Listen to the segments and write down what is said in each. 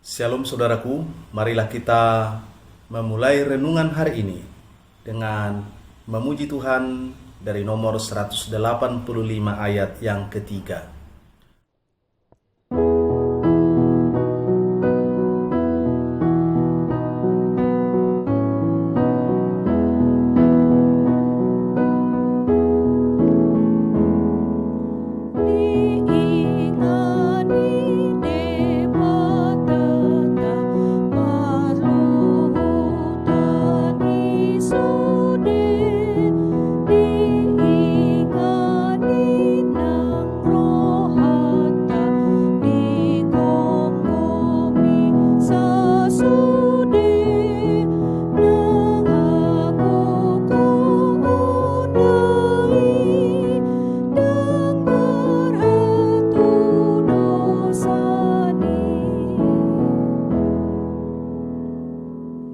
Shalom saudaraku, marilah kita memulai renungan hari ini dengan memuji Tuhan dari nomor 185 ayat yang ketiga.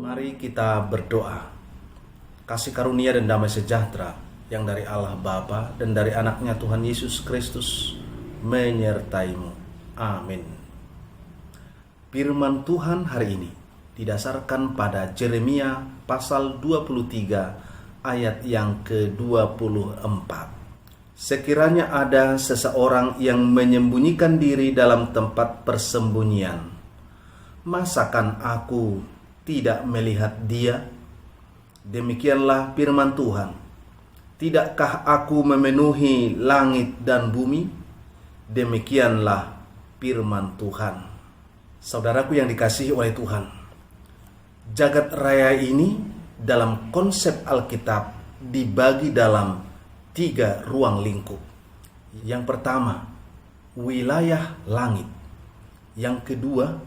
Mari kita berdoa. Kasih karunia dan damai sejahtera yang dari Allah Bapa dan dari anaknya Tuhan Yesus Kristus menyertaimu. Amin. Firman Tuhan hari ini didasarkan pada Yeremia pasal 23 ayat yang ke-24. Sekiranya ada seseorang yang menyembunyikan diri dalam tempat persembunyian, masakan aku tidak melihat dia? Demikianlah firman Tuhan. Tidakkah aku memenuhi langit dan bumi? Demikianlah firman Tuhan. Saudaraku yang dikasihi oleh Tuhan, jagat raya ini dalam konsep Alkitab dibagi dalam 3 ruang lingkup. Yang pertama, wilayah langit. Yang kedua,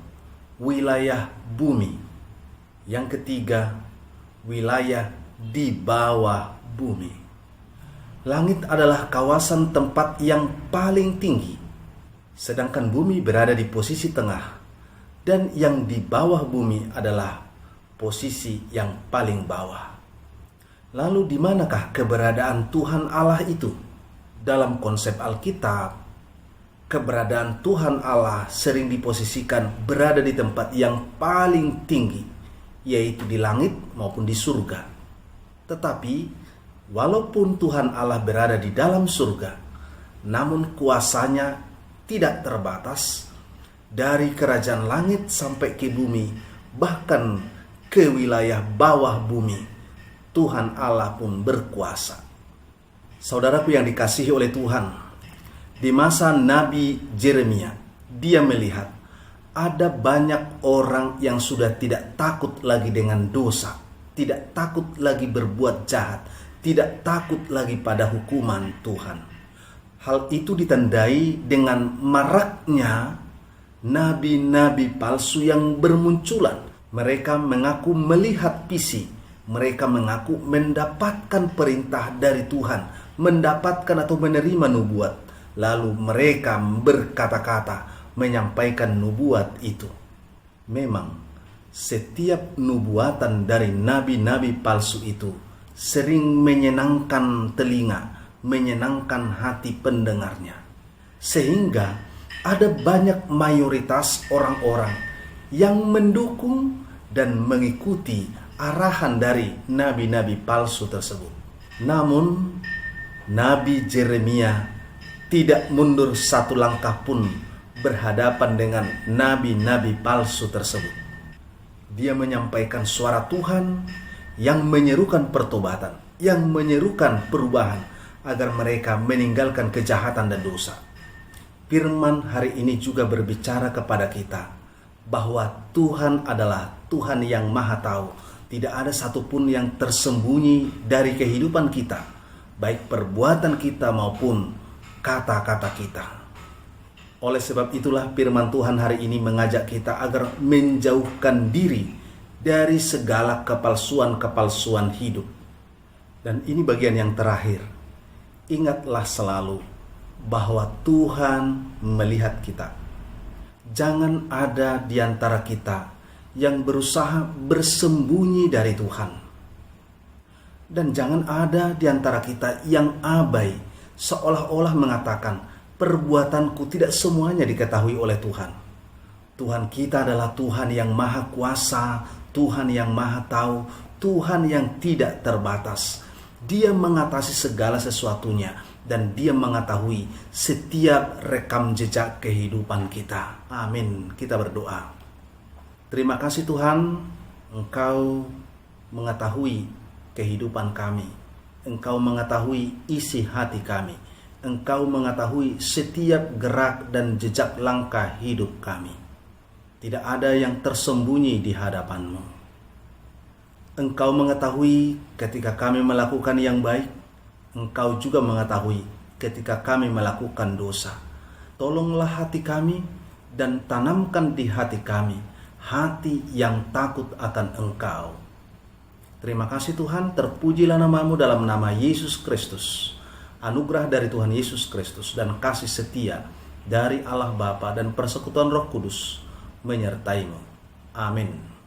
wilayah bumi. Yang ketiga, wilayah di bawah bumi. Langit adalah kawasan tempat yang paling tinggi, sedangkan bumi berada di posisi tengah, dan yang di bawah bumi adalah posisi yang paling bawah. Lalu di manakah keberadaan Tuhan Allah itu? Dalam konsep Alkitab, keberadaan Tuhan Allah sering diposisikan berada di tempat yang paling tinggi, yaitu di langit maupun di surga. Tetapi walaupun Tuhan Allah berada di dalam surga, namun kuasanya tidak terbatas. Dari kerajaan langit sampai ke bumi, bahkan ke wilayah bawah bumi, Tuhan Allah pun berkuasa. Saudaraku yang dikasihi oleh Tuhan, di masa Nabi Yeremia, dia melihat ada banyak orang yang sudah tidak takut lagi dengan dosa, tidak takut lagi berbuat jahat, tidak takut lagi pada hukuman Tuhan. Hal itu ditandai dengan maraknya nabi-nabi palsu yang bermunculan. Mereka mengaku melihat visi, mereka mengaku mendapatkan perintah dari Tuhan, mendapatkan atau menerima nubuat, lalu mereka berkata-kata menyampaikan nubuat itu. Memang setiap nubuatan dari nabi-nabi palsu itu sering menyenangkan telinga, menyenangkan hati pendengarnya, sehingga ada banyak mayoritas orang-orang yang mendukung dan mengikuti arahan dari nabi-nabi palsu tersebut. Namun Nabi Yeremia tidak mundur satu langkah pun berhadapan dengan nabi-nabi palsu tersebut. Dia menyampaikan suara Tuhan yang menyerukan pertobatan, yang menyerukan perubahan agar mereka meninggalkan kejahatan dan dosa. Firman hari ini juga berbicara kepada kita bahwa Tuhan adalah Tuhan yang Maha Tahu. Tidak ada satupun yang tersembunyi dari kehidupan kita, baik perbuatan kita maupun kata-kata kita. Oleh sebab itulah firman Tuhan hari ini mengajak kita agar menjauhkan diri dari segala kepalsuan-kepalsuan hidup. Dan ini bagian yang terakhir. Ingatlah selalu bahwa Tuhan melihat kita. Jangan ada di antara kita yang berusaha bersembunyi dari Tuhan. Dan jangan ada di antara kita yang abai, seolah-olah mengatakan, perbuatanku tidak semuanya diketahui oleh Tuhan. Tuhan kita adalah Tuhan yang maha kuasa, Tuhan yang maha tahu, Tuhan yang tidak terbatas. Dia mengatasi segala sesuatunya dan Dia mengetahui setiap rekam jejak kehidupan kita. Amin. Kita berdoa. Terima kasih Tuhan, Engkau mengetahui kehidupan kami. Engkau mengetahui isi hati kami. Engkau mengetahui setiap gerak dan jejak langkah hidup kami. Tidak ada yang tersembunyi di hadapan-Mu. Engkau mengetahui ketika kami melakukan yang baik. Engkau juga mengetahui ketika kami melakukan dosa. Tolonglah hati kami dan tanamkan di hati kami hati yang takut akan Engkau. Terima kasih Tuhan, terpujilah nama-Mu dalam nama Yesus Kristus. Anugerah dari Tuhan Yesus Kristus dan kasih setia dari Allah Bapa dan persekutuan Roh Kudus menyertai-Mu. Amin.